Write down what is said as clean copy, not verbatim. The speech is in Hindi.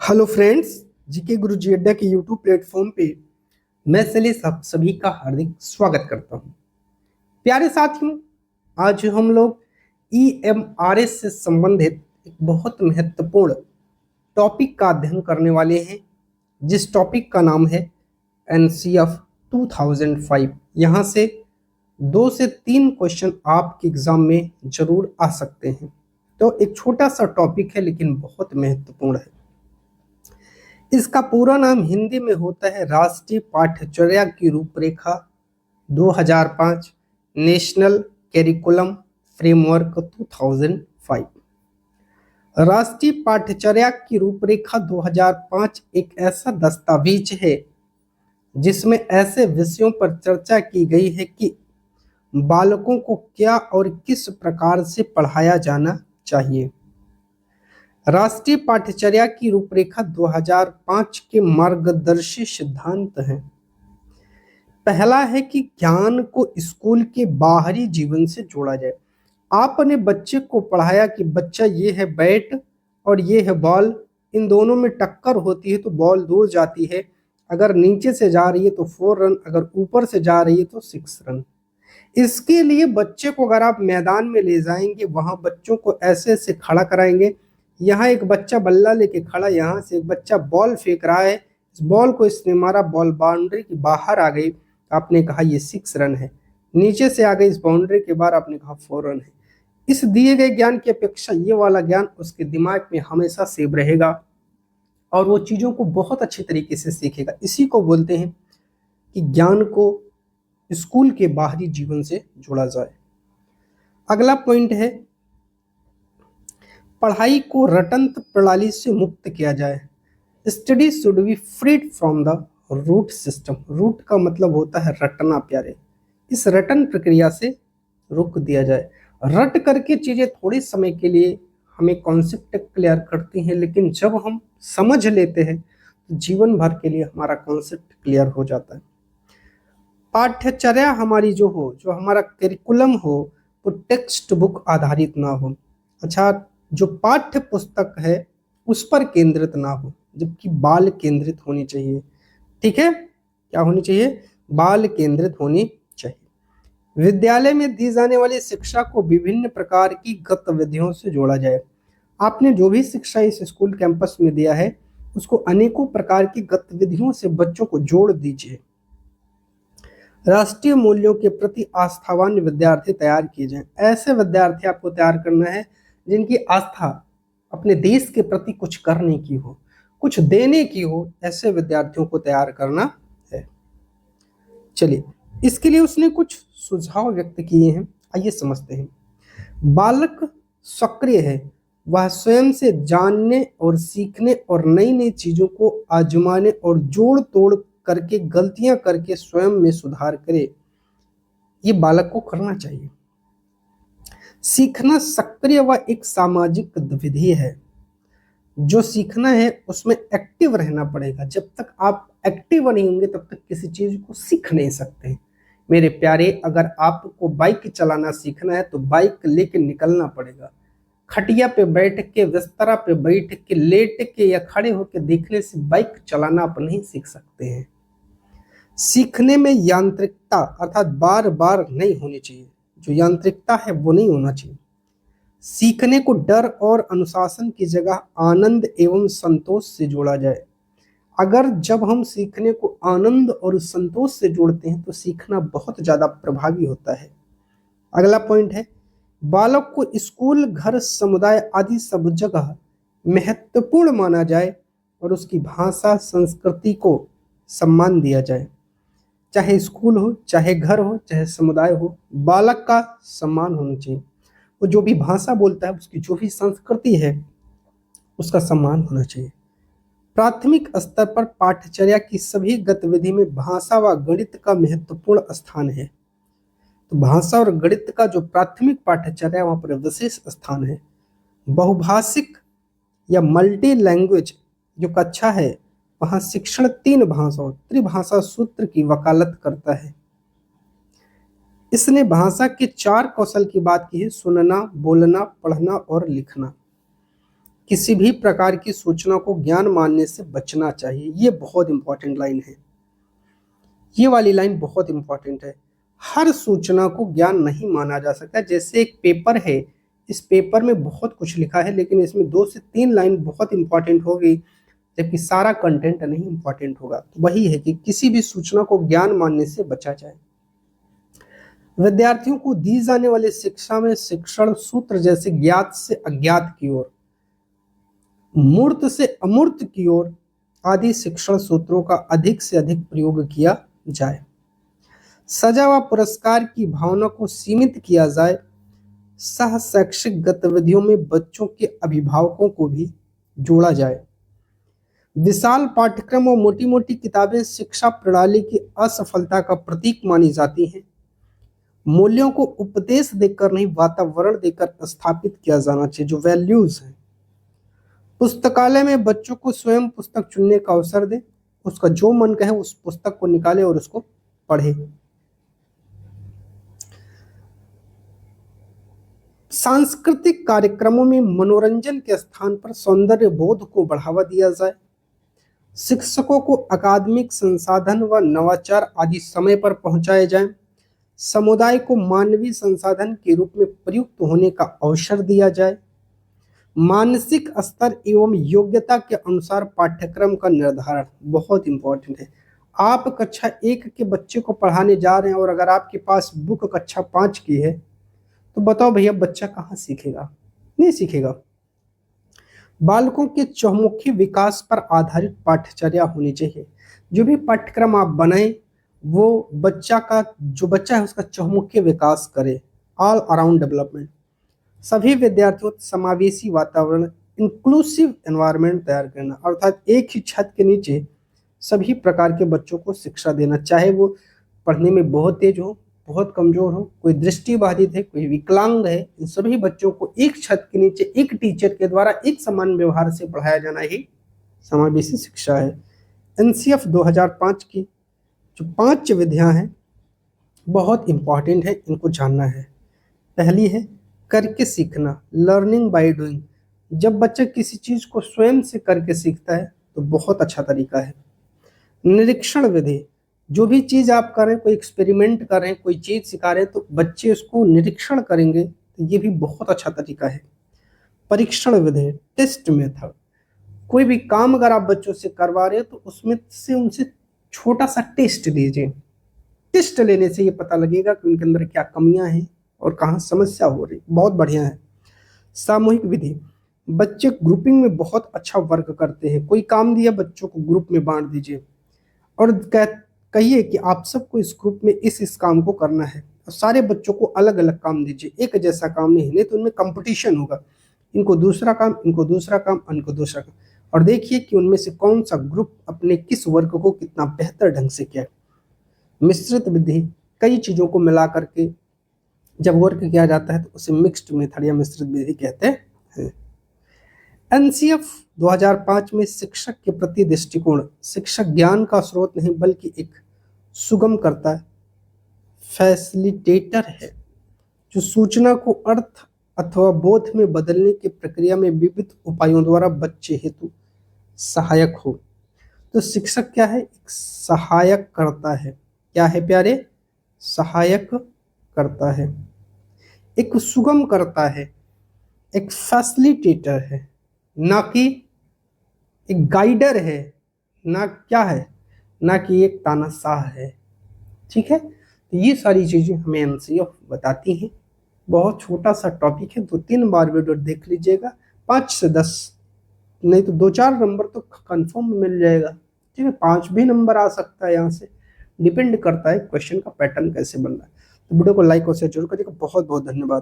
हेलो फ्रेंड्स, जीके गुरु जी अड्डा के यूट्यूब प्लेटफॉर्म पे मैं शैलेश आप सभी का हार्दिक स्वागत करता हूं। प्यारे साथियों, आज हम लोग ईएमआरएस से संबंधित एक बहुत महत्वपूर्ण टॉपिक का अध्ययन करने वाले हैं, जिस टॉपिक का नाम है एनसीएफ 2005। यहाँ से 2 से 3 क्वेश्चन आपके एग्जाम में जरूर आ सकते हैं। तो एक छोटा सा टॉपिक है लेकिन बहुत महत्वपूर्ण है। इसका पूरा नाम हिंदी में होता है राष्ट्रीय पाठ्यचर्या की रूपरेखा 2005, नेशनल करिकुलम फ्रेमवर्क 2005। राष्ट्रीय पाठ्यचर्या की रूपरेखा 2005 एक ऐसा दस्तावेज है जिसमें ऐसे विषयों पर चर्चा की गई है कि बालकों को क्या और किस प्रकार से पढ़ाया जाना चाहिए। राष्ट्रीय पाठ्यचर्या की रूपरेखा 2005 के मार्गदर्शी सिद्धांत हैं। पहला है कि ज्ञान को स्कूल के बाहरी जीवन से जोड़ा जाए। आपने बच्चे को पढ़ाया कि बच्चा ये है बैट और ये है बॉल, इन दोनों में टक्कर होती है तो बॉल दूर जाती है। अगर नीचे से जा रही है तो 4 रन, अगर ऊपर से जा रही है तो 6 रन। इसके लिए बच्चे को अगर आप मैदान में ले जाएंगे, वहां बच्चों को ऐसे ऐसे खड़ा कराएंगे। यहाँ एक बच्चा बल्ला लेके खड़ा, यहाँ से एक बच्चा बॉल फेंक रहा है, इस बॉल को इसने मारा, बॉल बाउंड्री की बाहर आ गई, आपने कहा ये 6 रन है। नीचे से आ गई इस बाउंड्री के बाहर, आपने कहा 4 रन है। इस दिए गए ज्ञान की अपेक्षा ये वाला ज्ञान उसके दिमाग में हमेशा सेव रहेगा और वो चीजों को बहुत अच्छे तरीके से सीखेगा। इसी को बोलते हैं कि ज्ञान को स्कूल के बाहरी जीवन से जोड़ा जाए। अगला पॉइंट है पढ़ाई को रटंत प्रणाली से मुक्त किया जाए। Study should be freed from the root system. Root का मतलब होता है रटना प्यारे। इस रटन प्रक्रिया से रोक दिया जाए। रट करके चीजें थोड़े समय के लिए हमें कॉन्सेप्ट क्लियर करती हैं, लेकिन जब हम समझ लेते हैं तो जीवन भर के लिए हमारा कॉन्सेप्ट क्लियर हो जाता है। पाठ्यचर्या हमारी जो हो, जो हमारा करिकुलम हो, वो टेक्स्ट बुक आधारित ना हो। अच्छा, जो पाठ्य पुस्तक है उस पर केंद्रित ना हो, जबकि बाल केंद्रित होनी चाहिए। ठीक है, क्या होनी चाहिए? बाल केंद्रित होनी चाहिए। विद्यालय में दी जाने वाली शिक्षा को विभिन्न प्रकार की गतिविधियों से जोड़ा जाए। आपने जो भी शिक्षा इस स्कूल कैंपस में दिया है उसको अनेकों प्रकार की गतिविधियों से बच्चों को जोड़ दीजिए। राष्ट्रीय मूल्यों के प्रति आस्थावान विद्यार्थी तैयार किए जाएं। ऐसे विद्यार्थी आपको तैयार करना है जिनकी आस्था अपने देश के प्रति कुछ करने की हो, कुछ देने की हो। ऐसे विद्यार्थियों को तैयार करना है। चलिए, इसके लिए उसने कुछ सुझाव व्यक्त किए हैं, आइए समझते हैं। बालक सक्रिय है, वह स्वयं से जानने और सीखने और नई नई चीजों को आजमाने और जोड़ तोड़ करके गलतियां करके स्वयं में सुधार करे, ये बालक को करना चाहिए। सीखना सक्रिय व एक सामाजिक गतिविधि है। जो सीखना है उसमें एक्टिव रहना पड़ेगा। जब तक आप एक्टिव नहीं होंगे तब तक किसी चीज को सीख नहीं सकते। मेरे प्यारे, अगर आपको बाइक चलाना सीखना है तो बाइक लेके निकलना पड़ेगा। खटिया पे बैठ के, बिस्तरा पे बैठ के, लेट के या खड़े होकर देखने से बाइक चलाना आप नहीं सीख सकते हैं। सीखने में यांत्रिकता अर्थात बार बार नहीं होनी चाहिए। जो यांत्रिकता है वो नहीं होना चाहिए। सीखने को डर और अनुशासन की जगह आनंद एवं संतोष से जोड़ा जाए। अगर जब हम सीखने को आनंद और संतोष से जोड़ते हैं तो सीखना बहुत ज्यादा प्रभावी होता है। अगला पॉइंट है बालक को स्कूल, घर, समुदाय आदि सब जगह महत्वपूर्ण माना जाए और उसकी भाषा, संस्कृति को सम्मान दिया जाए। चाहे स्कूल हो, चाहे घर हो, चाहे समुदाय हो, बालक का सम्मान होना चाहिए। वो जो भी भाषा बोलता है, उसकी जो भी संस्कृति है, उसका सम्मान होना चाहिए। प्राथमिक स्तर पर पाठ्यचर्या की सभी गतिविधि में भाषा व गणित का महत्वपूर्ण स्थान है। तो भाषा और गणित का जो प्राथमिक पाठ्यचर्या है वहां पर विशेष स्थान है। बहुभाषिक या मल्टी लैंग्वेज जो कक्षा है वहां शिक्षण 3 भाषाओं त्रिभाषा सूत्र की वकालत करता है। इसने भाषा के 4 कौशल की बात की है: सुनना, बोलना, पढ़ना और लिखना। किसी भी प्रकार की सूचना को ज्ञान मानने से बचना चाहिए। ये बहुत इंपॉर्टेंट लाइन है, ये वाली लाइन बहुत इंपॉर्टेंट है। हर सूचना को ज्ञान नहीं माना जा सकता। जैसे एक पेपर है, इस पेपर में बहुत कुछ लिखा है, लेकिन इसमें 2 से 3 लाइन बहुत इंपॉर्टेंट होगी, जबकि सारा कंटेंट नहीं इंपॉर्टेंट होगा। तो वही है कि किसी भी सूचना को ज्ञान मानने से बचा जाए। विद्यार्थियों को दी जाने वाली शिक्षा में शिक्षण सूत्र जैसे ज्ञात से अज्ञात की ओर, मूर्त से अमूर्त की ओर आदि शिक्षण सूत्रों का अधिक से अधिक प्रयोग किया जाए। सजा व पुरस्कार की भावना को सीमित किया जाए। सह शैक्षिक गतिविधियों में बच्चों के अभिभावकों को भी जोड़ा जाए। विशाल पाठ्यक्रम और मोटी मोटी किताबें शिक्षा प्रणाली की असफलता का प्रतीक मानी जाती हैं। मूल्यों को उपदेश देकर नहीं, वातावरण देकर स्थापित किया जाना चाहिए, जो वैल्यूज हैं। पुस्तकालय में बच्चों को स्वयं पुस्तक चुनने का अवसर दे, उसका जो मन कहे उस पुस्तक को निकाले और उसको पढ़े। सांस्कृतिक कार्यक्रमों में मनोरंजन के स्थान पर सौंदर्य बोध को बढ़ावा दिया जाए। शिक्षकों को अकादमिक संसाधन व नवाचार आदि समय पर पहुंचाए जाएं। समुदाय को मानवीय संसाधन के रूप में प्रयुक्त होने का अवसर दिया जाए। मानसिक स्तर एवं योग्यता के अनुसार पाठ्यक्रम का निर्धारण बहुत इंपॉर्टेंट है। आप कक्षा 1 के बच्चे को पढ़ाने जा रहे हैं और अगर आपके पास बुक कक्षा 5 की है, तो बताओ भैया बच्चा कहाँ सीखेगा? नहीं सीखेगा। बालकों के चहुमुखी विकास पर आधारित पाठ्यचर्या होनी चाहिए। जो भी पाठ्यक्रम आप बनाएं, वो जो बच्चा है उसका चहुमुखी विकास करे, ऑल अराउंड डेवलपमेंट। सभी विद्यार्थियों समावेशी वातावरण, इंक्लूसिव एनवायरनमेंट तैयार करना, अर्थात एक ही छत के नीचे सभी प्रकार के बच्चों को शिक्षा देना, चाहे वो पढ़ने में बहुत तेज हो, बहुत कमजोर हो, कोई दृष्टिबाधित है, कोई विकलांग है। इन सभी बच्चों को एक छत के नीचे एक टीचर के द्वारा एक समान व्यवहार से पढ़ाया जाना ही समावेशी शिक्षा है। एनसीएफ 2005 की जो 5 विधियां हैं बहुत इंपॉर्टेंट है, इनको जानना है। पहली है करके सीखना, लर्निंग बाय डूइंग। जब बच्चा किसी चीज को स्वयं से करके सीखता है तो बहुत अच्छा तरीका है। निरीक्षण विधि, जो भी चीज आप कर रहे हैं, कोई एक्सपेरिमेंट कर रहे हैं, कोई चीज सिखा रहे हैं, तो बच्चे उसको निरीक्षण करेंगे, तो ये भी बहुत अच्छा तरीका है। परीक्षण विधि, टेस्ट मेथड, कोई भी काम अगर आप बच्चों से करवा रहे हैं तो उसमें से उनसे छोटा सा टेस्ट लीजिए। टेस्ट लेने से ये पता लगेगा कि उनके अंदर क्या कमियां हैं और कहाँ समस्या हो रही, बहुत बढ़िया है। सामूहिक विधि, बच्चे ग्रुपिंग में बहुत अच्छा वर्क करते हैं। कोई काम दिया, बच्चों को ग्रुप में बांट दीजिए और कहिए कि आप सबको इस ग्रुप में इस काम को करना है, और सारे बच्चों को अलग अलग काम दीजिए, एक जैसा काम नहीं तो उनमें कंपटीशन होगा। इनको दूसरा काम, इनको दूसरा काम, इनको दूसरा काम, और देखिए कि उनमें से कौन सा ग्रुप अपने किस वर्क को कितना बेहतर ढंग से किया। मिश्रित विधि, कई चीजों को मिला करके जब वर्क किया जाता है तो उसे मिक्स्ड मेथड या मिश्रित विधि कहते हैं। एनसीएफ 2005 में शिक्षक के प्रति दृष्टिकोण, शिक्षक ज्ञान का स्रोत नहीं बल्कि एक सुगम करता है, फैसिलिटेटर है, जो सूचना को अर्थ अथवा बोध में बदलने की प्रक्रिया में विविध उपायों द्वारा बच्चे हेतु सहायक हो। तो शिक्षक क्या है? एक सहायक करता है। क्या है प्यारे? सहायक करता है, एक सुगम करता है, एक फैसिलिटेटर है, ना कि एक गाइडर है, ना क्या है, ना कि एक तानाशाह है। ठीक है, तो ये सारी चीजें हमें एनसीएफ बताती हैं। बहुत छोटा सा टॉपिक है, 2-3 बार वीडियो देख लीजिएगा। 5 से 10 नहीं तो 2-4 नंबर तो कंफर्म मिल जाएगा। ठीक है, 5 भी नंबर आ सकता है, यहाँ से डिपेंड करता है क्वेश्चन का पैटर्न कैसे बन रहा है। तो वीडियो को लाइक और शेयर जरूर करिएगा। बहुत बहुत धन्यवाद।